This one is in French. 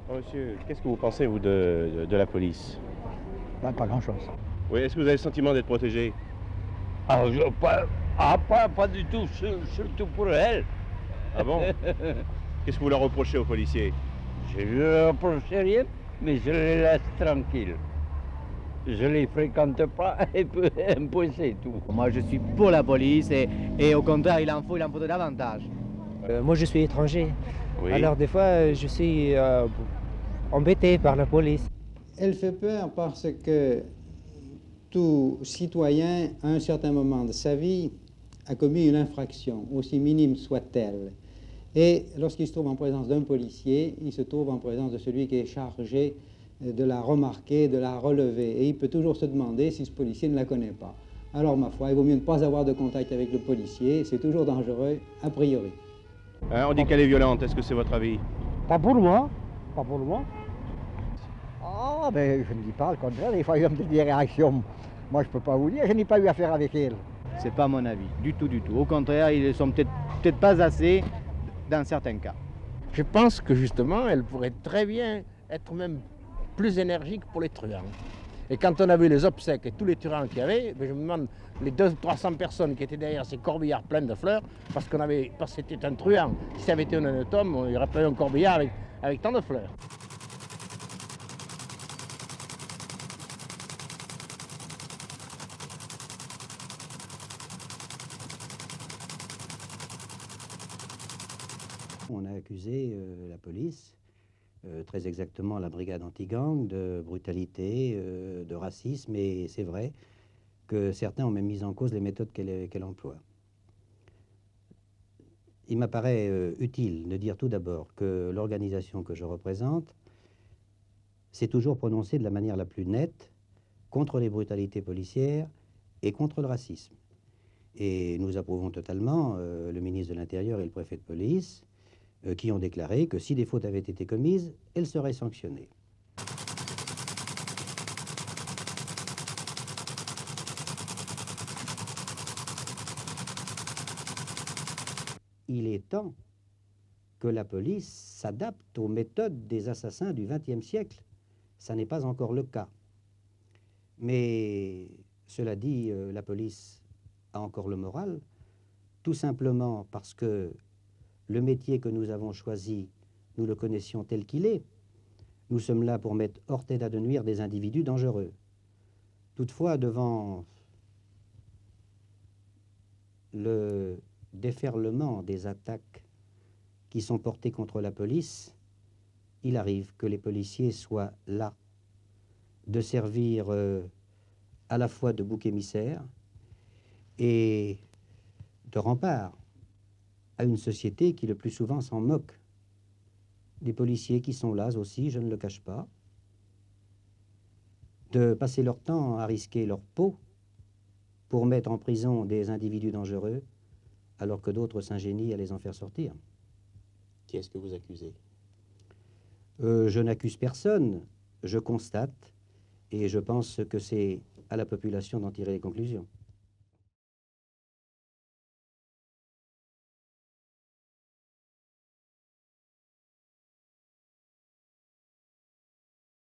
Oh, monsieur, qu'est-ce que vous pensez, vous, de la police? Pas grand-chose. Oui, est-ce que vous avez le sentiment d'être protégé? Pas du tout, surtout pour elle. Ah bon? Qu'est-ce que vous leur reprochez aux policiers? Je ne leur reproche rien, mais je les laisse tranquilles. Je les fréquente pas et peu, un peu c'est tout. Moi, je suis pour la police et au contraire, il en faudrait davantage. Moi, je suis étranger. Oui. Alors, des fois, je suis embêté par la police. Elle fait peur parce que tout citoyen, à un certain moment de sa vie, a commis une infraction, aussi minime soit-elle. Et lorsqu'il se trouve en présence d'un policier, il se trouve en présence de celui qui est chargé de la remarquer, de la relever. Et il peut toujours se demander si ce policier ne la connaît pas. Alors, ma foi, il vaut mieux ne pas avoir de contact avec le policier. C'est toujours dangereux, a priori. Hein, on dit qu'elle est violente, est-ce que c'est votre avis? Pas pour moi. Pas pour moi. Ah, ben, je ne dis pas le contraire. Des fois, il y a des réactions. Moi, je ne peux pas vous dire. Je n'ai pas eu affaire avec elle. C'est pas mon avis, du tout, du tout. Au contraire, ils ne sont peut-être pas assez dans certains cas. Je pense que justement, elle pourrait très bien être même plus énergique pour les truands. Et quand on a vu les obsèques et tous les truands qu'il y avait, je me demande les 200-300 personnes qui étaient derrière ces corbillards pleins de fleurs, parce que c'était un truand. Si ça avait été un honnête homme, il n'y aurait pas eu un corbillard avec tant de fleurs. On a accusé la police, très exactement la brigade anti-gang, de brutalité, de racisme, et c'est vrai que certains ont même mis en cause les méthodes qu'elle emploie. Il m'apparaît utile de dire tout d'abord que l'organisation que je représente s'est toujours prononcée de la manière la plus nette contre les brutalités policières et contre le racisme. Et nous approuvons totalement le ministre de l'Intérieur et le préfet de police, qui ont déclaré que si des fautes avaient été commises, elles seraient sanctionnées. Il est temps que la police s'adapte aux méthodes des assassins du XXe siècle. Ça n'est pas encore le cas. Mais cela dit, la police a encore le moral, tout simplement parce que le métier que nous avons choisi, nous le connaissions tel qu'il est. Nous sommes là pour mettre hors d'état de nuire des individus dangereux. Toutefois, devant le déferlement des attaques qui sont portées contre la police, il arrive que les policiers soient là, de servir à la fois de bouc émissaire et de rempart à une société qui le plus souvent s'en moque. Des policiers qui sont là aussi, je ne le cache pas, de passer leur temps à risquer leur peau pour mettre en prison des individus dangereux, alors que d'autres s'ingénient à les en faire sortir. Qui est-ce que vous accusez? Je n'accuse personne, je constate, et je pense que c'est à la population d'en tirer les conclusions.